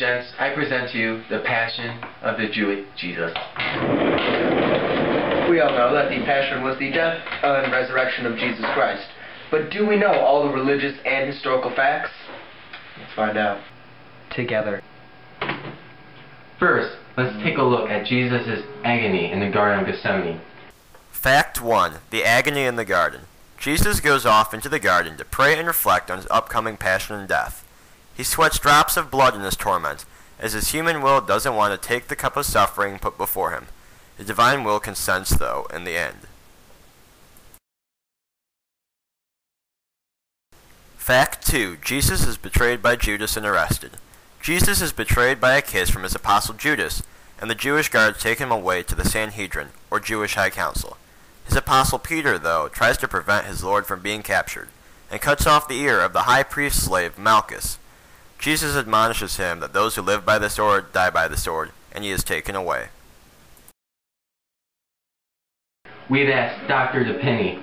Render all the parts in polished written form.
gents, I present to you the Passion of the Jewish Jesus. We all know that the Passion was the death and resurrection of Jesus Christ. But do we know all the religious and historical facts? Let's find out. Together. First, let's take a look at Jesus' agony in the Garden of Gethsemane. Fact 1. The agony in the garden. Jesus goes off into the garden to pray and reflect on his upcoming passion and death. He sweats drops of blood in his torment, as his human will doesn't want to take the cup of suffering put before him. The divine will consents, though, in the end. Fact 2. Jesus is betrayed by Judas and arrested. Jesus is betrayed by a kiss from his apostle Judas, and the Jewish guards take him away to the Sanhedrin, or Jewish High Council. His apostle Peter, though, tries to prevent his Lord from being captured, and cuts off the ear of the high priest's slave Malchus. Jesus admonishes him that those who live by the sword die by the sword, and he is taken away. We've asked Dr. DePinney,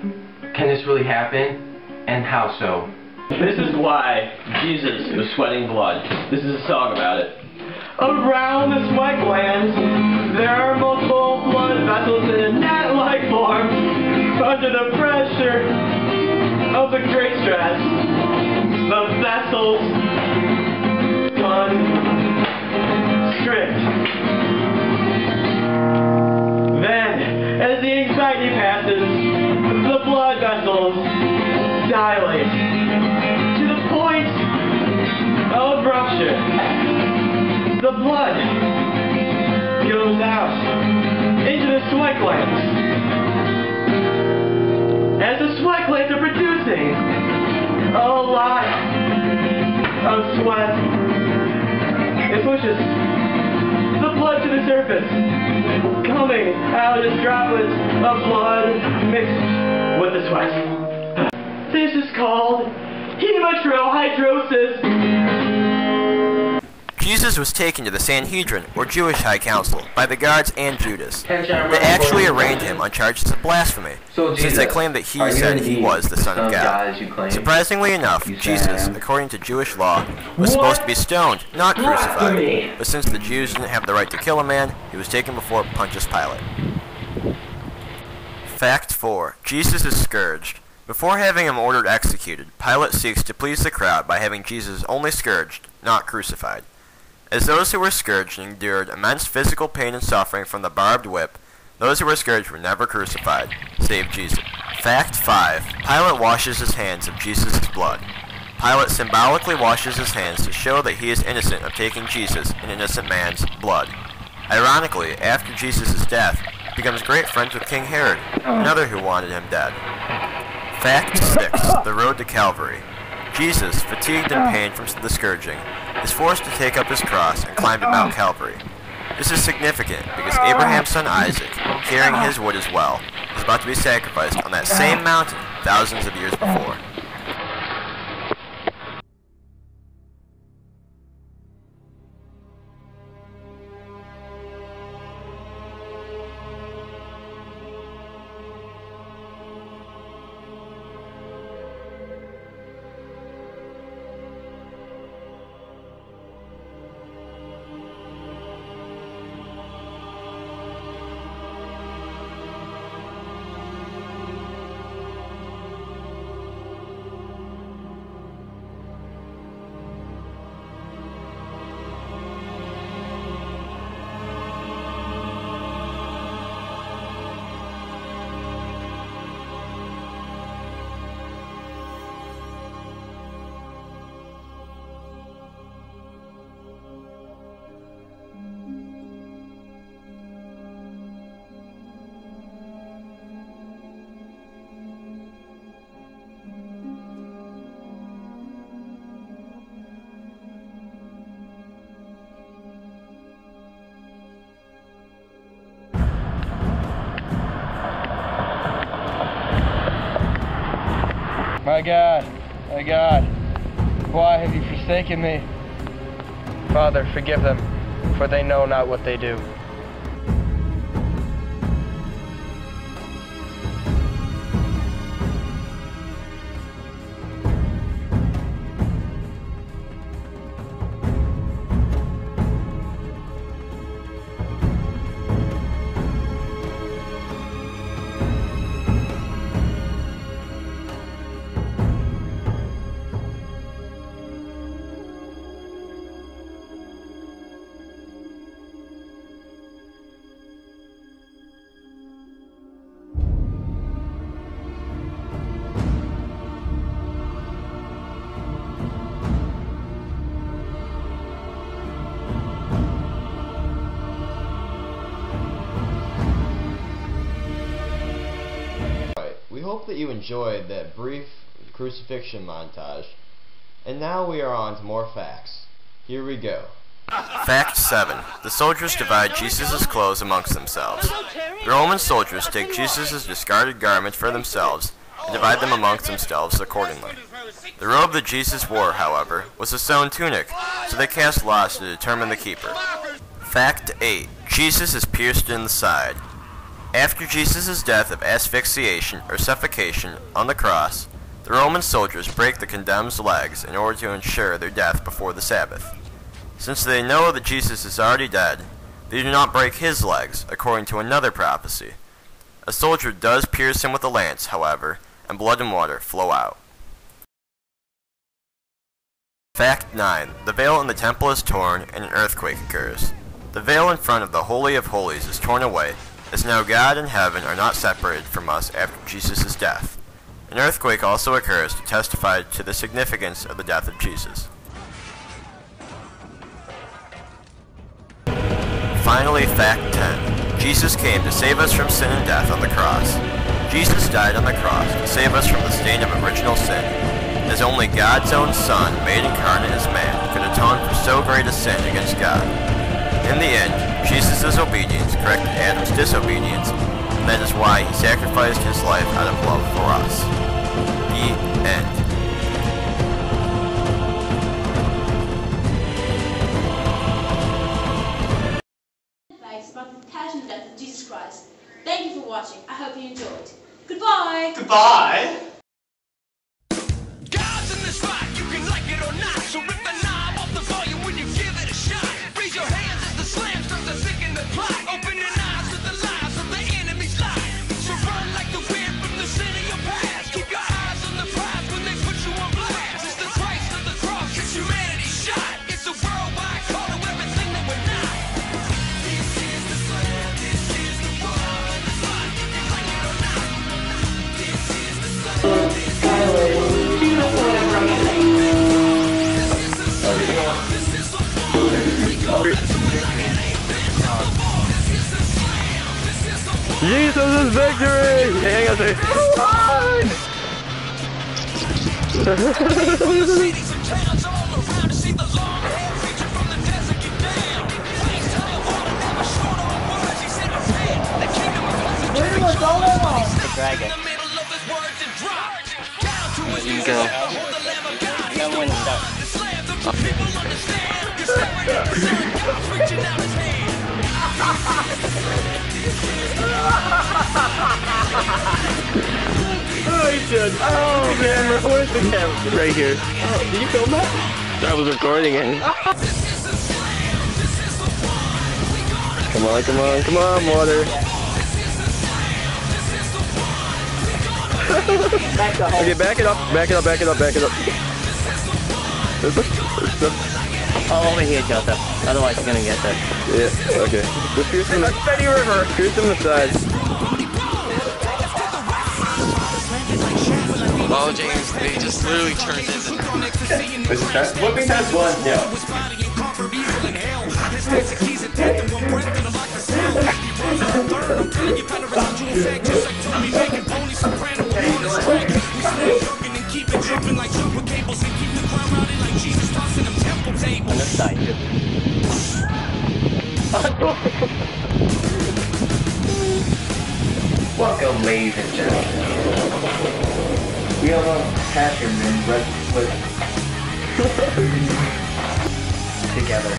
can this really happen, and how so? This is why Jesus was sweating blood. This is a song about it. Around the sweat glands, there are multiple blood vessels in a net-like form. Under the pressure of the great stress, the vessels constrict. Then, as the anxiety passes, the blood vessels dilate to the point of rupture. The blood goes out into the sweat glands. As the sweat glands are producing a lot of sweat, it pushes the blood to the surface, coming out as droplets of blood mixed with the sweat. This is called hematohydrosis. Jesus was taken to the Sanhedrin, or Jewish High Council, by the guards and Judas. They actually arraigned him on charges of blasphemy, since they claimed that he said he was the Son of God. Surprisingly enough, Jesus, according to Jewish law, was supposed to be stoned, not crucified. But since the Jews didn't have the right to kill a man, he was taken before Pontius Pilate. Fact 4. Jesus is scourged. Before having him ordered executed, Pilate seeks to please the crowd by having Jesus only scourged, not crucified. As those who were scourged endured immense physical pain and suffering from the barbed whip, those who were scourged were never crucified, save Jesus. Fact 5. Pilate washes his hands of Jesus' blood. Pilate symbolically washes his hands to show that he is innocent of taking Jesus, an innocent man's, blood. Ironically, after Jesus' death, he becomes great friends with King Herod, another who wanted him dead. Fact 6. The road to Calvary. Jesus, fatigued and pained from the scourging, is forced to take up his cross and climb to Mount Calvary. This is significant because Abraham's son Isaac, carrying his wood as well, is about to be sacrificed on that same mountain thousands of years before. My God, why have you forsaken me? Father, forgive them, for they know not what they do. hope that you enjoyed that brief crucifixion montage. And now we are on to more facts. Here we go. Fact 7. The soldiers divide Jesus' clothes amongst themselves. The Roman soldiers take Jesus' discarded garments for themselves and divide them amongst themselves accordingly. The robe that Jesus wore, however, was a sewn tunic, so they cast lots to determine the keeper. Fact 8. Jesus is pierced in the side. After Jesus' death of asphyxiation or suffocation on the cross, the Roman soldiers break the condemned's legs in order to ensure their death before the Sabbath. Since they know that Jesus is already dead, they do not break his legs, according to another prophecy. A soldier does pierce him with a lance, however, and blood and water flow out. Fact 9. The veil in the temple is torn and an earthquake occurs. The veil in front of the Holy of Holies is torn away, as now God and heaven are not separated from us after Jesus' death. An earthquake also occurs to testify to the significance of the death of Jesus. Finally, fact 10. Jesus came to save us from sin and death on the cross. Jesus died on the cross to save us from the stain of original sin, as only God's own Son, made incarnate as man, could atone for so great a sin against God. In the end, Jesus' obedience corrected Adam's disobedience, and that is why he sacrificed his life out of love for us. The end. About the passion and death of Jesus Christ. Thank you for watching. I hope you enjoyed. Goodbye. Goodbye. God's in this fight, you can like it or not. So rip the knob off the volume when you give it a shot. Raise your hands as the slam starts to thicken the plot. Open your eyes to the lies of the enemy's lie. So run like the wind from the sin of your past. Keep your eyes on the prize when they put you on blast. It's the Christ of the cross, it's humanity's shot. It's a worldwide call to everything that we're not. Jesus is victory! Hang on a second. The dragon. There you go. That one Oh, he should. Oh, camera. Where's the camera? Right here. Oh, did you film that? I was recording it. Come on, come on, come on, water. Okay, back it up, back it up, back it up, back it up. Oh, over here, Joseph. Otherwise, you're gonna get that. Yeah, okay. Just pierce him in the steady river. Pierce him in the side. Oh, James, they just literally turned into... This is test. Flipping test one. Yeah. On this side, too. Welcome, ladies and gentlemen. We have a passion and red split together.